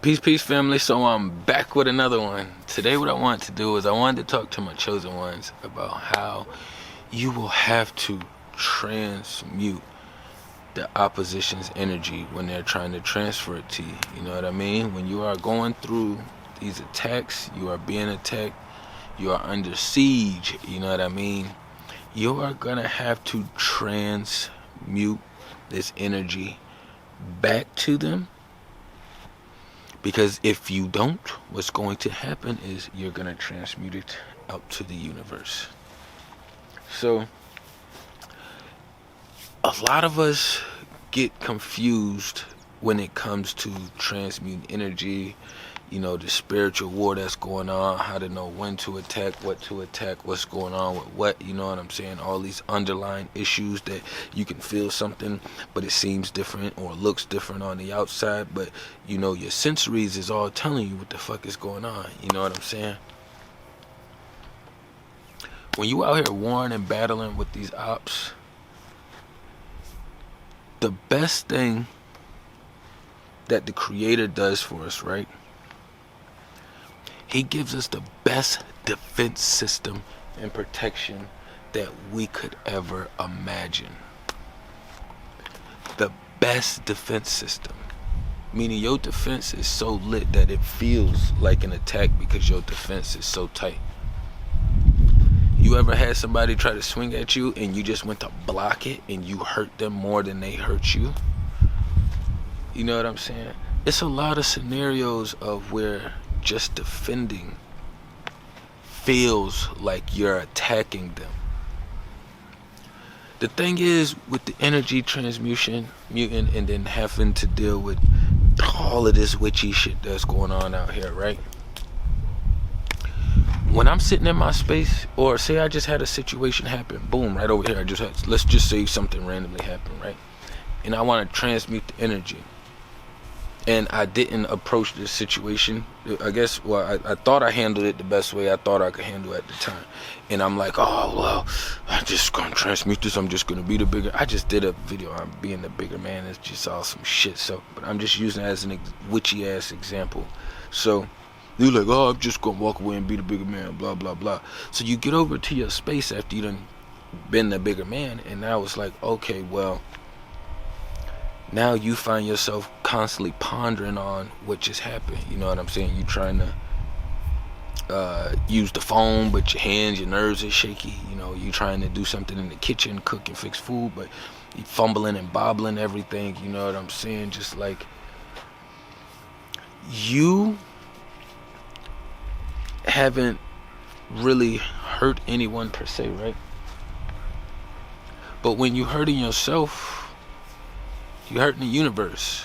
Peace, family. So I'm back with another one. Today what I want to do is I wanted to talk to my chosen ones about how you will have to transmute the opposition's energy when they're trying to transfer it to you. You know what I mean? When you are going through these attacks, you are being attacked, you are under siege, you know what I mean? You are gonna have to transmute this energy back to them. Because if you don't, what's going to happen is you're going to transmute it out to the universe. So, a lot of us get confused when it comes to transmuting energy, you know, the spiritual war that's going on, how to know when to attack, what's going on with what, you know what I'm saying? All these underlying issues that you can feel something, but it seems different or looks different on the outside, but, you know, your sensories is all telling you what the fuck is going on, you know what I'm saying? When you out here warring and battling with these ops, the best thing that the Creator does for us, right? He gives us the best defense system and protection that we could ever imagine. The best defense system. Meaning your defense is so lit that it feels like an attack because your defense is so tight. You ever had somebody try to swing at you and you just went to block it and you hurt them more than they hurt you? You know what I'm saying? It's a lot of scenarios of where just defending feels like you're attacking them. The thing is, with the energy transmutation, mutant, and then having to deal with all of this witchy shit that's going on out here, right? When I'm sitting in my space, or say I just had a situation happen, boom, right over here, let's just say something randomly happened, right? And I want to transmute the energy. And I didn't approach this situation, I guess, well, I thought I handled it the best way I thought I could handle it at the time. And I'm like, oh, well, I'm just going to transmute this. I'm just going to be the bigger. I just did a video on being the bigger man. It's just all some shit. So, but I'm just using it as an witchy ass example. So you're like, oh, I'm just going to walk away and be the bigger man, blah, blah, blah. So you get over to your space after you done been the bigger man. And now it's like, okay, well, now you find yourself constantly pondering on what just happened. You know what I'm saying? You trying to use the phone, but your hands, your nerves are shaky. You know, you trying to do something in the kitchen, cook and fix food, but you fumbling and bobbling everything. You know what I'm saying? Just like you haven't really hurt anyone per se, right? But when you're hurting yourself, you're hurting the universe,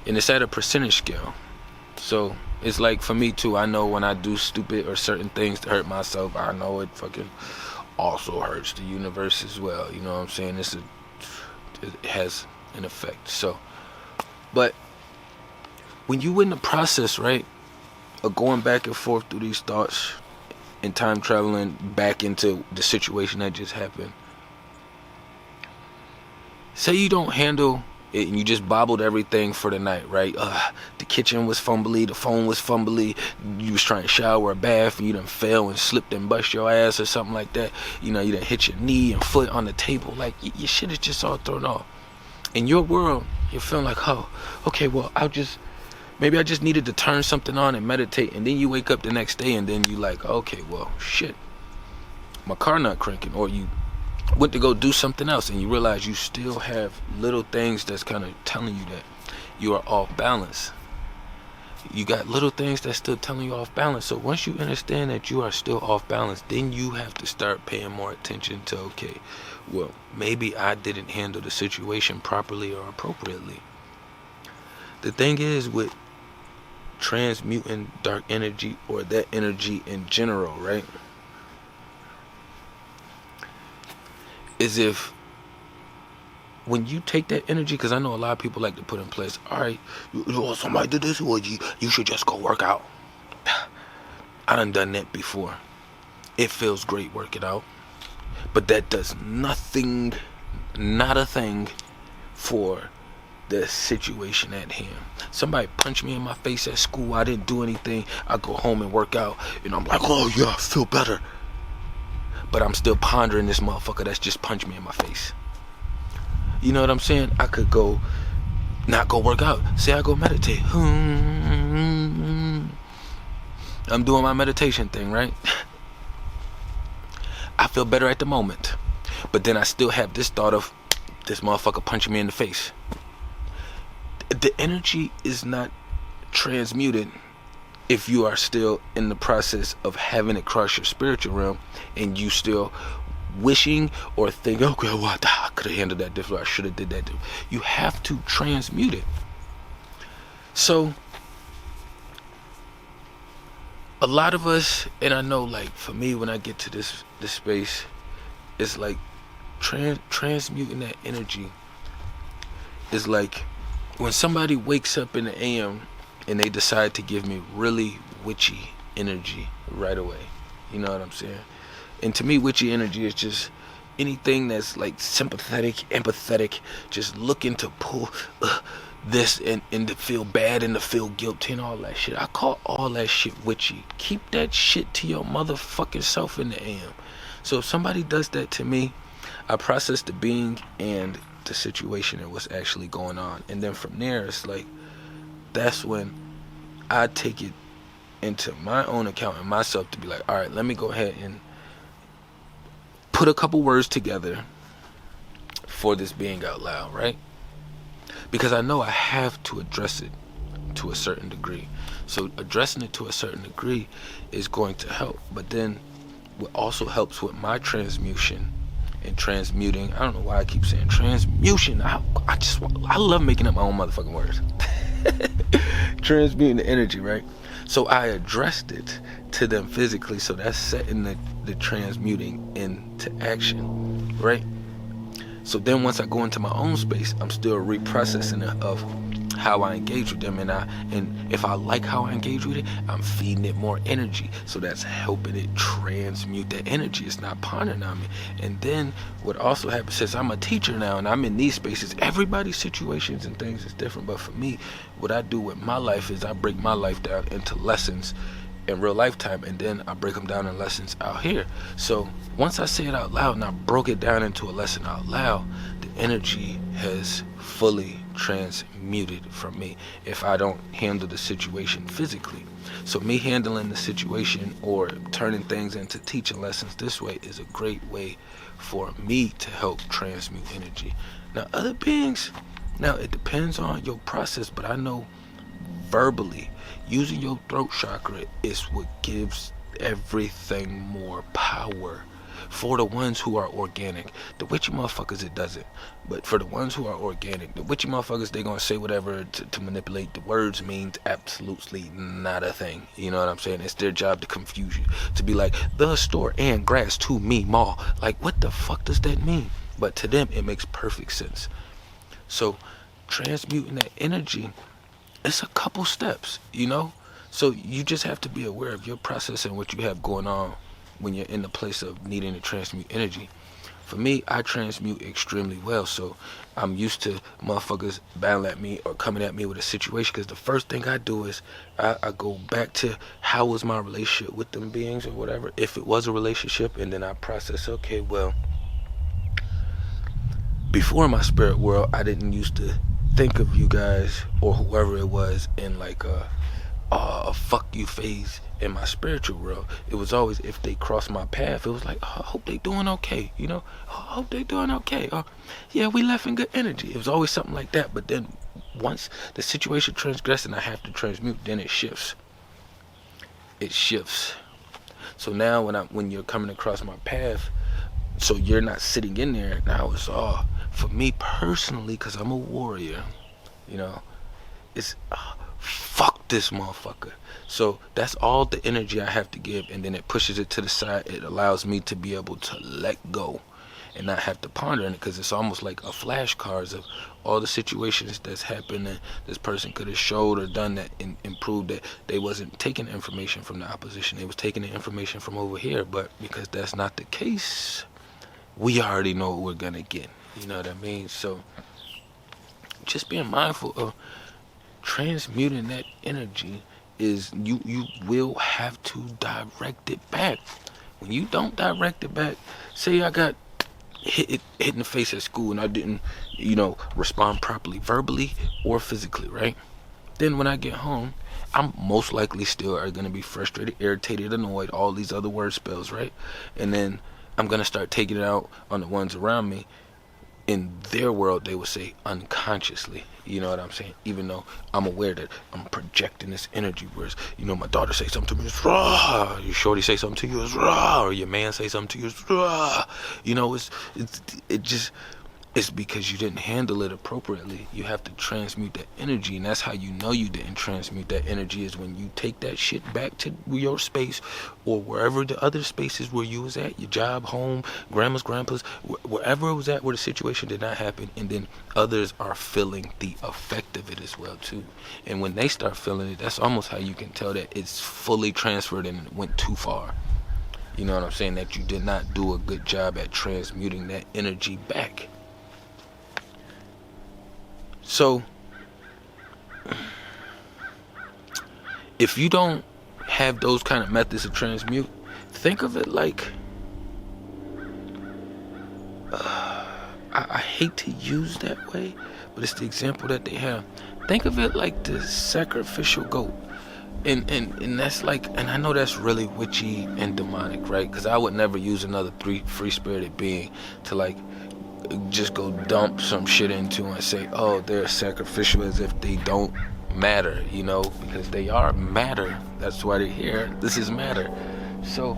and it's at a percentage scale. So it's like for me too, I know when I do stupid or certain things to hurt myself, I know it fucking also hurts the universe as well. You know what I'm saying? It has an effect. So, but when you in the process, right, of going back and forth through these thoughts and time traveling back into the situation that just happened, say you don't handle it and you just bobbled everything for the night, right? The kitchen was fumbly, the phone was fumbly, you was trying to shower or bath and you done fell and slipped and bust your ass or something like that. You know, you done hit your knee and foot on the table. Like, your shit is just all thrown off. In your world, you're feeling like, oh, okay, well, maybe I just needed to turn something on and meditate. And then you wake up the next day and then you like, okay, well, shit, my car not cranking. Or you went to go do something else and you realize you still have little things that's kind of telling you that you are off balance. You got little things that's still telling you off balance. So once you understand that you are still off balance, then you have to start paying more attention to, okay, well, maybe I didn't handle the situation properly or appropriately. The thing is with transmuting dark energy or that energy in general, right, is if when you take that energy, because I know a lot of people like to put in place, all right, somebody did this, well, you should just go work out. I done that before. It feels great working out, but that does nothing, not a thing for the situation at hand. Somebody punched me in my face at school, I didn't do anything, I go home and work out, and I'm like, oh yeah, I feel better. But I'm still pondering this motherfucker that's just punched me in my face. You know what I'm saying? I could go, not go work out. Say I go meditate. I'm doing my meditation thing, right? I feel better at the moment. But then I still have this thought of this motherfucker punching me in the face. The energy is not transmuted if you are still in the process of having it cross your spiritual realm and you still wishing or thinking, okay, well, I could have handled that differently, I should have did that differently. You have to transmute it. So a lot of us, and I know, like, for me, when I get to this space, it's like transmuting that energy is like when somebody wakes up in the AM and they decide to give me really witchy energy right away. You know what I'm saying? And to me, witchy energy is just anything that's like sympathetic, empathetic, just looking to pull this and to feel bad and to feel guilty and all that shit. I call all that shit witchy. Keep that shit to your motherfucking self in the AM. So if somebody does that to me, I process the being and the situation and what's actually going on. And then from there, it's like, that's when I take it into my own account and myself to be like, all right, let me go ahead and put a couple words together for this being out loud, right? Because I know I have to address it to a certain degree. So addressing it to a certain degree is going to help. But then what also helps with my transmutation and transmuting, I don't know why I keep saying transmutation. I love making up my own motherfucking words. Transmuting the energy, right? So I addressed it to them physically, so that's setting the transmuting into action, right? So then once I go into my own space, I'm still reprocessing it of how I engage with them, and if I like how I engage with it, I'm feeding it more energy. So that's helping it transmute that energy. It's not pondering on me. And then what also happens, since I'm a teacher now and I'm in these spaces, everybody's situations and things is different. But for me, what I do with my life is I break my life down into lessons in real lifetime, and then I break them down in lessons out here. So once I say it out loud and I broke it down into a lesson out loud, the energy has fully transmuted from me if I don't handle the situation physically. So me handling the situation or turning things into teaching lessons this way is a great way for me to help transmute energy. Now other beings, now it depends on your process, but I know verbally using your throat chakra is what gives everything more power. For the ones who are organic, the witchy motherfuckers, it doesn't. But for the ones who are organic, the witchy motherfuckers, they gonna say whatever to manipulate. The words means absolutely not a thing. You know what I'm saying? It's their job to confuse you, to be like, the store and grass to me mall. Like, what the fuck does that mean? But to them, it makes perfect sense. So transmuting that energy, it's a couple steps, you know? So you just have to be aware of your process and what you have going on when you're in the place of needing to transmute energy. For me, I transmute extremely well, so I'm used to motherfuckers battling at me or coming at me with a situation, because the first thing I do is I go back to how was my relationship with them beings or whatever, if it was a relationship, and then I process, okay, well, before my spirit world, I didn't used to think of you guys or whoever it was in like a fuck you phase. In my spiritual world, it was always, if they cross my path, it was like, oh, I hope they doing okay, you know, oh, I hope they doing okay, or yeah, we left in good energy. It was always something like that. But then once the situation transgressed and I have to transmute, then it shifts. So now when you're coming across my path, so you're not sitting in there, now it's all for me personally, because I'm a warrior, you know, it's fuck this motherfucker. So that's all the energy I have to give, and then it pushes it to the side. It allows me to be able to let go and not have to ponder in it, because it's almost like a flashcards of all the situations that's happened and this person could have showed or done that and proved that they wasn't taking information from the opposition, they was taking the information from over here. But because that's not the case, we already know what we're gonna get, you know what I mean? So just being mindful of transmuting that energy is you will have to direct it back. When you don't direct it back, say I got hit in the face at school and I didn't, respond properly verbally or physically, right? Then when I get home, I'm most likely still are going to be frustrated, irritated, annoyed, all these other word spells, right? And then I'm going to start taking it out on the ones around me. In their world, they would say unconsciously, you know what I'm saying? Even though I'm aware that I'm projecting this energy, whereas, my daughter say something to me, it's raw. Your shorty say something to you, it's raw. Or your man say something to you, it's raw. It's because you didn't handle it appropriately. You have to transmute that energy, and that's how you know you didn't transmute that energy, is when you take that shit back to your space or wherever the other spaces where you was at, your job, home, grandma's, grandpa's, wherever it was at where the situation did not happen, and then others are feeling the effect of it as well too. And when they start feeling it, that's almost how you can tell that it's fully transferred and it went too far. You know what I'm saying? That you did not do a good job at transmuting that energy back. So, if you don't have those kind of methods of transmute, think of it like, I hate to use that way, but it's the example that they have. Think of it like the sacrificial goat. And that's like, and I know that's really witchy and demonic, right? Because I would never use another free-spirited being to like just go dump some shit into and say, oh, they're sacrificial, as if they don't matter, because they are matter. That's why they're here. This is matter. So,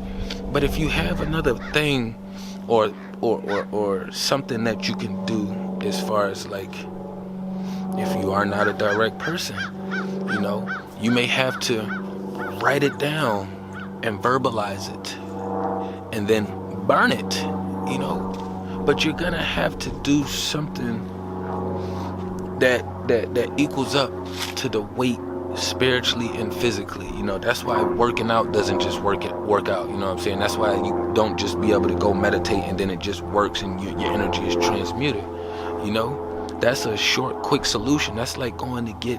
but if you have another thing or something that you can do, as far as like, if you are not a direct person, you may have to write it down and verbalize it and then burn it, but you're gonna have to do something that equals up to the weight spiritually and physically. That's why working out doesn't just work out. You know what I'm saying? That's why you don't just be able to go meditate and then it just works and your energy is transmuted. That's a short, quick solution. That's like going to get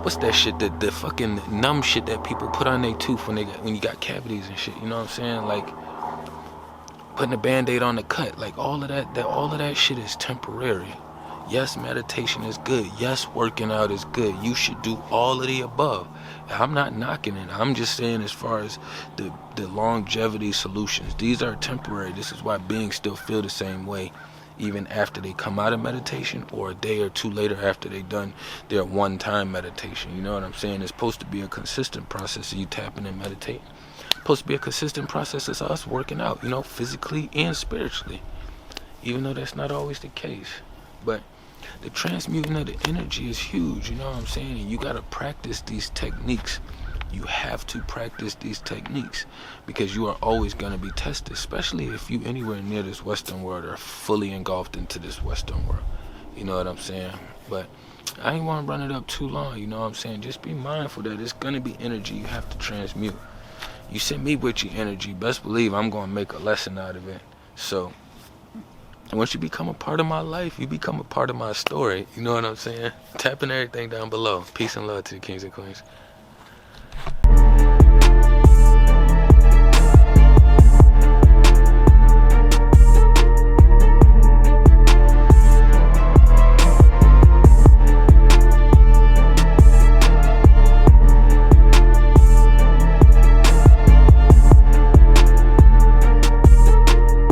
what's that shit? The fucking numb shit that people put on their tooth when you got cavities and shit. You know what I'm saying? Like putting a band-aid on the cut. Like all of that shit is temporary. Yes, meditation is good. Yes, working out is good. You should do all of the above. I'm not knocking it. I'm just saying, as far as the longevity solutions, these are temporary. This is why beings still feel the same way even after they come out of meditation, or a day or two later after they done their one-time meditation. You know what I'm saying? It's supposed to be a consistent process of you tapping and meditating. It's supposed to be a consistent process of us working out, physically and spiritually, even though that's not always the case. But the transmuting of the energy is huge, you know what I'm saying? And you got to practice these techniques. You have to practice these techniques, because you are always going to be tested, especially if you anywhere near this Western world or fully engulfed into this Western world. You know what I'm saying? But I ain't want to run it up too long, you know what I'm saying? Just be mindful that it's going to be energy you have to transmute. You send me with your energy, best believe I'm going to make a lesson out of it. So once you become a part of my life, you become a part of my story. You know what I'm saying? Tapping everything down below. Peace and love to the kings and queens.